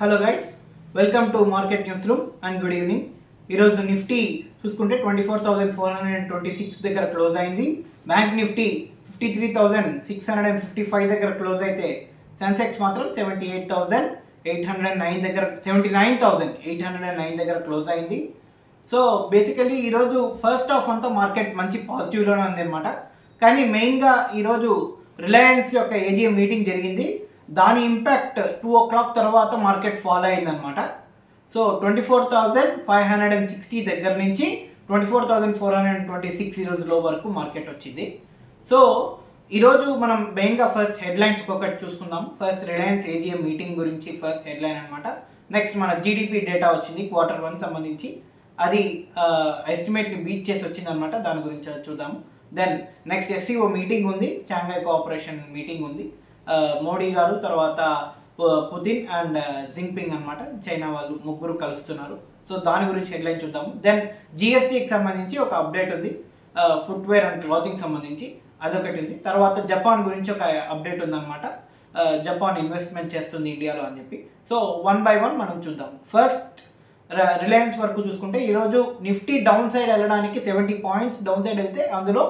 Hello guys, welcome to market news room and good evening. ఈరోజు Nifty చూసుకుంటే 24,426 దగ్గర close అయింది. బ్యాంక్ నిఫ్టీ 53,655 దగ్గర క్లోజ్ అయితే సెన్సెక్స్ మాత్రం 79,809 దగ్గర క్లోజ్ అయింది. సో బేసికలీ ఈరోజు ఫస్ట్ హాఫ్ అంతా మార్కెట్ మంచి పాజిటివ్లోనే ఉంది అనమాట. కానీ మెయిన్గా ఈరోజు రిలయన్స్ యొక్క ఏజీఎం మీటింగ్ జరిగింది. దాని ఇంపాక్ట్ 2 o'clock తర్వాత మార్కెట్ ఫాలో అయిందనమాట. సో 24,560 దగ్గర నుంచి 24,426 ఈరోజు లో వరకు మార్కెట్ వచ్చింది. సో ఈరోజు మనం మెయిన్గా ఫస్ట్ హెడ్లైన్స్ ఒక్కొక్కటి చూసుకుందాం. ఫస్ట్ రిలయన్స్ ఏజీఎం మీటింగ్ గురించి ఫస్ట్ హెడ్లైన్ అనమాట. నెక్స్ట్ మన జీడిపి డేటా వచ్చింది Q1 సంబంధించి, అది ఎస్టిమేట్ని బీట్ చేసి వచ్చిందనమాట. దాని గురించి చూద్దాము. దెన్ నెక్స్ట్ ఎస్సీఓ మీటింగ్ ఉంది, షాంఘై కోఆపరేషన్ మీటింగ్ ఉంది. మోడీ గారు, తర్వాత పుతిన్ అండ్ జింగ్పింగ్ అనమాట, చైనా వాళ్ళు ముగ్గురు కలుస్తున్నారు. సో దాని గురించి హెడ్లైన్ చూద్దాము. దెన్ జిఎస్టీకి సంబంధించి ఒక అప్డేట్ ఉంది, ఫుట్వేర్ అండ్ క్లాతింగ్ సంబంధించి అదొకటి ఉంది. తర్వాత జపాన్ గురించి ఒక అప్డేట్ ఉందన్నమాట, జపాన్ ఇన్వెస్ట్మెంట్ చేస్తుంది ఇండియాలో అని చెప్పి. సో 1 by 1 మనం చూద్దాం. ఫస్ట్ రిలయన్స్ వరకు చూసుకుంటే ఈరోజు నిఫ్టీ డౌన్ సైడ్ వెళ్ళడానికి 70 points డౌన్ సైడ్ వెళ్తే అందులో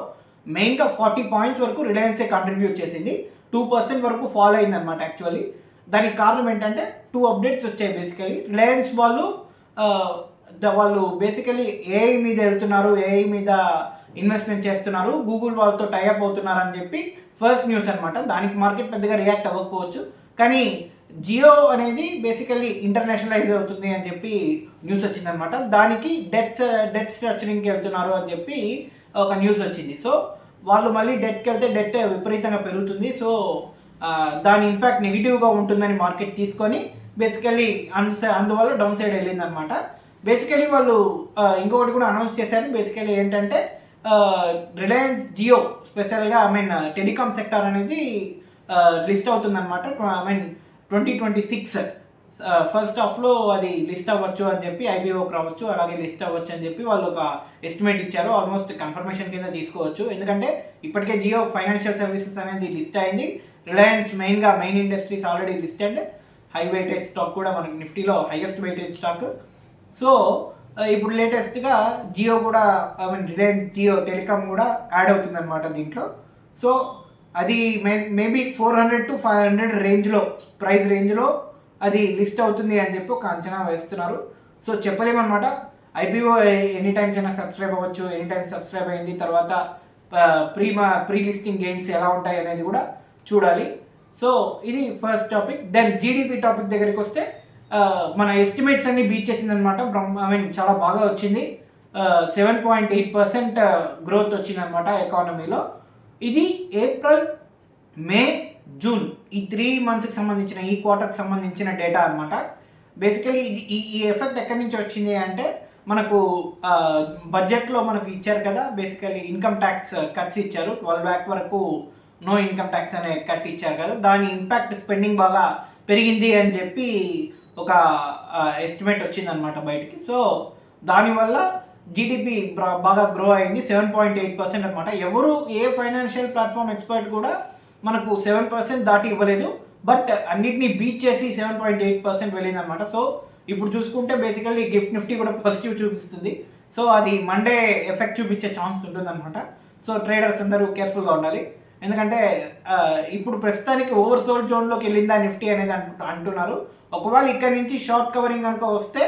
మెయిన్గా 40 points వరకు రిలయన్సే కంట్రిబ్యూట్ చేసింది. 2% వరకు ఫాలో అయిందనమాట. యాక్చువల్లీ దానికి కారణం ఏంటంటే 2 updates వచ్చాయి. బేసికలీ రిలయన్స్ వాళ్ళు బేసికలీ ఏఐ మీద వెళ్తున్నారు, ఏఐ మీద ఇన్వెస్ట్మెంట్ చేస్తున్నారు, గూగుల్ వాళ్ళతో టైఅప్ అవుతున్నారు అని చెప్పి ఫస్ట్ న్యూస్ అనమాట. దానికి మార్కెట్ పెద్దగా రియాక్ట్ అవ్వకపోవచ్చు, కానీ జియో అనేది బేసికలీ ఇంటర్నేషనలైజ్ అవుతుంది అని చెప్పి న్యూస్ వచ్చిందనమాట. దానికి డెట్ స్ట్రక్చరింగ్కి వెళ్తున్నారు అని చెప్పి ఒక న్యూస్ వచ్చింది. సో వాళ్ళు మళ్ళీ డెట్కి వెళ్తే డెట్ విపరీతంగా పెరుగుతుంది. సో దాని ఇంపాక్ట్ నెగిటివ్గా ఉంటుందని మార్కెట్ తీసుకొని బేసికలీ అందువల్ల డౌన్ సైడ్ వెళ్ళిందనమాట. బేసికలీ వాళ్ళు ఇంకొకటి కూడా అనౌన్స్ చేశారు. బేసికలీ ఏంటంటే రిలయన్స్ జియో స్పెషల్గా టెలికామ్ సెక్టార్ అనేది లిస్ట్ అవుతుందన్నమాట. 2026 ఫస్ట్ హాఫ్లో అది లిస్ట్ అవ్వచ్చు అని చెప్పి, ఐపీఓకి రావచ్చు, అలాగే లిస్ట్ అవ్వచ్చు అని చెప్పి వాళ్ళు ఒక ఎస్టిమేట్ ఇచ్చారు. ఆల్మోస్ట్ కన్ఫర్మేషన్ కింద తీసుకోవచ్చు. ఎందుకంటే ఇప్పటికే జియో ఫైనాన్షియల్ సర్వీసెస్ అనేది లిస్ట్ అయింది. Reliance main industries already listed. High weightage stock కూడా మనకి నిఫ్టీలో హైయెస్ట్ వెయిటేజ్ స్టాక్. సో ఇప్పుడు లేటెస్ట్గా జియో కూడా రిలయన్స్ జియో టెలికామ్ కూడా యాడ్ అవుతుంది అనమాట దీంట్లో. సో అది మేబీ 400 to 500 రేంజ్లో, ప్రైస్ రేంజ్లో అది లిస్ట్ అవుతుంది అని చెప్పి ఒక అంచనా వేస్తున్నారు. సో చెప్పలేమన్నమాట. ఐపీఓ ఎనీ టైమ్స్ అయినా సబ్స్క్రైబ్ అవ్వచ్చు. ఎనీ టైమ్స్ సబ్స్క్రైబ్ అయింది తర్వాత ప్రీ లిస్టింగ్ గెయిన్స్ ఎలా ఉంటాయి అనేది కూడా చూడాలి. సో ఇది first topic. Then GDP topic దగ్గరికి వస్తే మన ఎస్టిమేట్స్ అన్ని బీట్ చేసిందనమాట. చాలా బాగా వచ్చింది. 7.8% గ్రోత్ వచ్చిందనమాట ఎకానమీలో. ఇది ఏప్రిల్, మే, జూన్ ఈ 3 monthsకి సంబంధించిన, ఈ క్వార్టర్కి సంబంధించిన డేటా అనమాట. బేసికలీ ఈ ఎఫెక్ట్ ఎక్కడి నుంచి వచ్చింది అంటే మనకు బడ్జెట్లో మనకు ఇచ్చారు కదా, బేసికలీ ఇన్కమ్ ట్యాక్స్ కట్స్ ఇచ్చారు. 12 lakh వరకు నో ఇన్కమ్ ట్యాక్స్ అనే కట్ ఇచ్చారు కదా, దాని ఇంపాక్ట్ స్పెండింగ్ బాగా పెరిగింది అని చెప్పి ఒక ఎస్టిమేట్ వచ్చిందనమాట బయటికి. సో దానివల్ల జీడిపి బాగా గ్రో అయింది. 7.8% అనమాట. ఎవరు ఏ ఫైనాన్షియల్ ప్లాట్ఫామ్ ఎక్స్పర్ట్ కూడా మనకు 7% దాటి ఇవ్వలేదు, బట్ అన్నిటినీ బీట్ చేసి 7.8% వెళ్ళింది అనమాట. సో ఇప్పుడు చూసుకుంటే బేసికల్లీ గిఫ్ట్ నిఫ్టీ కూడా పాజిటివ్ చూపిస్తుంది. సో అది మండే ఎఫెక్ట్ చూపించే ఛాన్స్ ఉంటుందన్నమాట. సో ట్రేడర్స్ అందరూ కేర్ఫుల్గా ఉండాలి. ఎందుకంటే ఇప్పుడు ప్రస్తుతానికి ఓవర్ సోల్డ్ జోన్లోకి వెళ్ళిందా నిఫ్టీ అనేది అంటున్నారు. ఒకవేళ ఇక్కడ నుంచి షార్ట్ కవరింగ్ కనుక వస్తే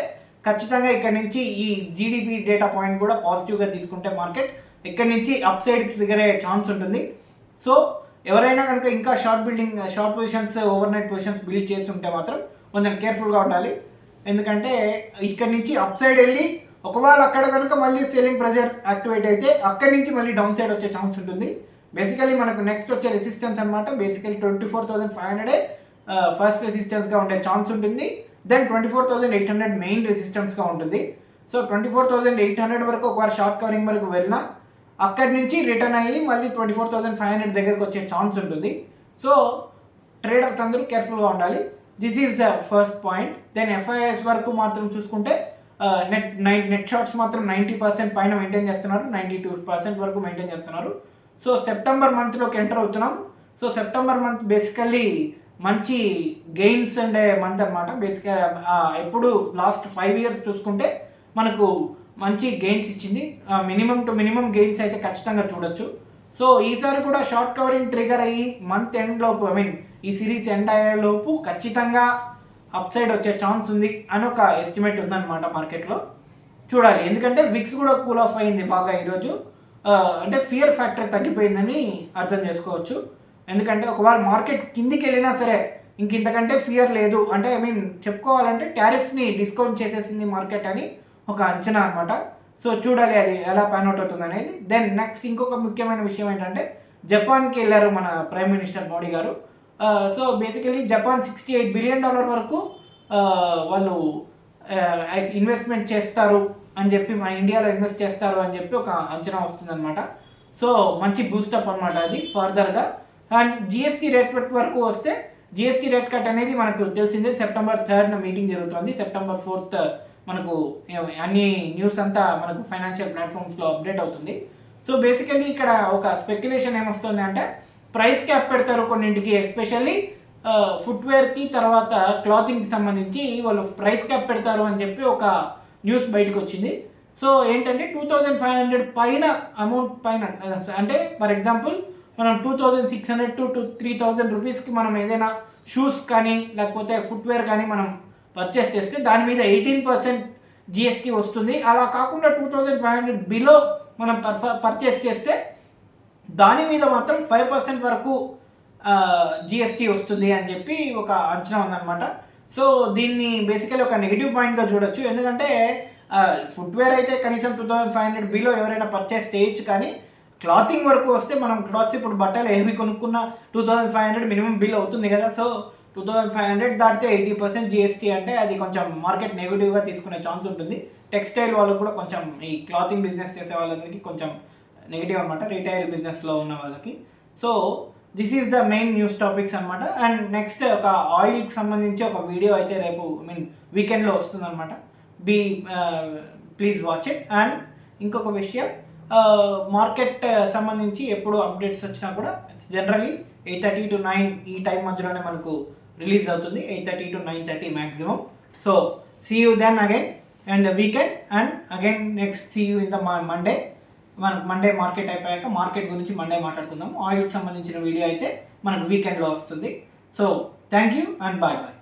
ఖచ్చితంగా ఇక్కడ నుంచి ఈ జీడిపి డేటా పాయింట్ కూడా పాజిటివ్గా తీసుకుంటే మార్కెట్ ఇక్కడ నుంచి అప్ సైడ్ ట్రిగర్ అయ్యే ఛాన్స్ ఉంటుంది. సో ఎవరైనా కనుక ఇంకా short positions, over night positions build చేసి ఉంటే మాత్రం కొంచెం కేర్ఫుల్గా ఉండాలి. ఎందుకంటే ఇక్కడ నుంచి అప్ సైడ్ వెళ్ళి ఒకవేళ అక్కడ కనుక మళ్ళీ సెల్లింగ్ ప్రెజర్ యాక్టివేట్ అయితే అక్కడి నుంచి మళ్ళీ డౌన్ సైడ్ వచ్చే ఛాన్స్ ఉంటుంది. బేసికలీ మనకు నెక్స్ట్ వచ్చే రెసిస్టెన్స్ అనమాట. బేసికలీ 24,500 ఫస్ట్ రెసిస్టెన్స్గా ఉండే ఛాన్స్ ఉంటుంది. దెన్ 24,800 మెయిన్ రెసిస్టెన్స్గా ఉంటుంది. సో 24,800 వరకు ఒకవేళ షార్ట్ కవరింగ్ వరకు వెళ్ళినా అక్కడి నుంచి రిటర్న్ అయ్యి మళ్ళీ 24,500 దగ్గరకు వచ్చే ఛాన్స్ ఉంటుంది. సో ట్రేడర్స్ అందరూ కేర్ఫుల్గా ఉండాలి. This is the first point. Then FIs వరకు మాత్రం చూసుకుంటే నెట్ షార్ట్స్ మాత్రం 90% పైన మెయింటైన్ చేస్తున్నారు, 92% వరకు మెయింటైన్ చేస్తున్నారు. సో సెప్టెంబర్ మంత్లోకి ఎంటర్ అవుతున్నాం. సో సెప్టెంబర్ మంత్ బేసికల్లీ మంచి గెయిన్స్ ఉండే మంత్ అనమాట. బేసిక్గా ఎప్పుడు లాస్ట్ 5 years చూసుకుంటే మనకు మంచి గెయిన్స్ ఇచ్చింది. మినిమం టు మినిమం గెయిన్స్ అయితే ఖచ్చితంగా చూడొచ్చు. సో ఈసారి కూడా షార్ట్ కవరింగ్ ట్రిగర్ అయ్యి మంత్ ఎండ్ లోపు ఈ సిరీస్ ఎండ్ అయ్యేలోపు ఖచ్చితంగా అప్ సైడ్ వచ్చే ఛాన్స్ ఉంది అని ఒక ఎస్టిమేట్ ఉందన్నమాట మార్కెట్లో. చూడాలి, ఎందుకంటే విక్స్ కూడా కూల్ ఆఫ్ అయింది బాగా ఈరోజు. అంటే ఫియర్ ఫ్యాక్టర్ తగ్గిపోయిందని అర్థం చేసుకోవచ్చు. ఎందుకంటే ఒకవేళ మార్కెట్ కిందికి వెళ్ళినా సరే ఇంతకంటే ఫియర్ లేదు అంటే చెప్పుకోవాలంటే టారిఫ్ని డిస్కౌంట్ చేసేసింది మార్కెట్ అని ఒక అంచనా అనమాట. సో చూడాలి అది ఎలా ప్యాన్ అవుట్ అవుతుంది అనేది. దెన్ నెక్స్ట్ ఇంకొక ముఖ్యమైన విషయం ఏంటంటే జపాన్కి వెళ్ళారు మన ప్రైమ్ మినిస్టర్ మోడీ గారు. సో బేసికలీ జపాన్ $68 billion వరకు వాళ్ళు ఇన్వెస్ట్మెంట్ చేస్తారు అని చెప్పి, మన ఇండియాలో ఇన్వెస్ట్ చేస్తారు అని చెప్పి ఒక అంచనా వస్తుందన్నమాట. సో మంచి బూస్టప్ అనమాట అది ఫర్దర్గా. అండ్ జిఎస్టీ రేట్ వరకు వస్తే జిఎస్టీ రేట్ కట్ అనేది మనకు తెలిసిందే, September 3rd మీటింగ్ జరుగుతుంది. September 4th మనకు అన్ని న్యూస్ అంతా మనకు ఫైనాన్షియల్ ప్లాట్ఫామ్స్లో అప్డేట్ అవుతుంది. సో బేసికలీ ఇక్కడ ఒక స్పెక్యులేషన్ ఏమొస్తుంది అంటే ప్రైస్ క్యాప్ పెడతారు కొన్నింటికి, ఎస్పెషల్లీ ఫుట్వేర్కి తర్వాత క్లాతింగ్కి సంబంధించి వాళ్ళు ప్రైస్ క్యాప్ పెడతారు అని చెప్పి ఒక న్యూస్ బయటకు వచ్చింది. సో ఏంటంటే 2500 పైన అమౌంట్ పైన, అంటే ఫర్ ఎగ్జాంపుల్ మనం 2600 to 3000 రూపీస్కి మనం ఏదైనా షూస్ కానీ లేకపోతే ఫుట్వేర్ కానీ మనం పర్చేస్ చేస్తే దాని మీద 18% జిఎస్టీ వస్తుంది. అలా కాకుండా 2500 బిలో మనం పర్చేస్ చేస్తే దాని మీద మాత్రం 5% వరకు జిఎస్టీ వస్తుంది అని చెప్పి ఒక అంచనా ఉందన్నమాట. సో దీన్ని బేసికలీ ఒక నెగిటివ్ పాయింట్గా చూడొచ్చు. ఎందుకంటే ఫుట్వేర్ అయితే కనీసం 2500 బిలో ఎవరైనా పర్చేస్ చేయొచ్చు, కానీ క్లాతింగ్ వరకు వస్తే మనం క్లాత్స్ ఇప్పుడు బట్టలు ఏవి కొనుక్కున్న 2500 మినిమం బిల్ అవుతుంది కదా. సో 2500 దాటితే 80% జిఎస్టీ అంటే అది కొంచెం మార్కెట్ నెగిటివ్గా తీసుకునే ఛాన్స్ ఉంటుంది. టెక్స్టైల్ వాళ్ళకు కూడా కొంచెం, ఈ క్లాతింగ్ బిజినెస్ చేసే వాళ్ళందరికీ కొంచెం నెగిటివ్ అనమాట, రీటైల్ బిజినెస్లో ఉన్న వాళ్ళకి. So this is the main news topics అనమాట. అండ్ నెక్స్ట్ ఒక ఆయిల్కి సంబంధించి ఒక వీడియో అయితే రేపు వీకెండ్లో వస్తుందన్నమాట. Please watch it. అండ్ ఇంకొక విషయం, మార్కెట్ సంబంధించి ఎప్పుడు అప్డేట్స్ వచ్చినా కూడా జనరల్లీ 8:30 to 9 ఈ టైం మధ్యలోనే మనకు రిలీజ్ అవుతుంది, 8:30 to 9:30 maximum. So see you then again and weekend. And again next see you in the Monday. మనకు మండే మార్కెట్ అయిపోయాక మార్కెట్ గురించి మండే మాట్లాడుకుందాం. ఆయిల్కి సంబంధించిన వీడియో అయితే మనకు వీకెండ్లో వస్తుంది. So thank you and bye bye.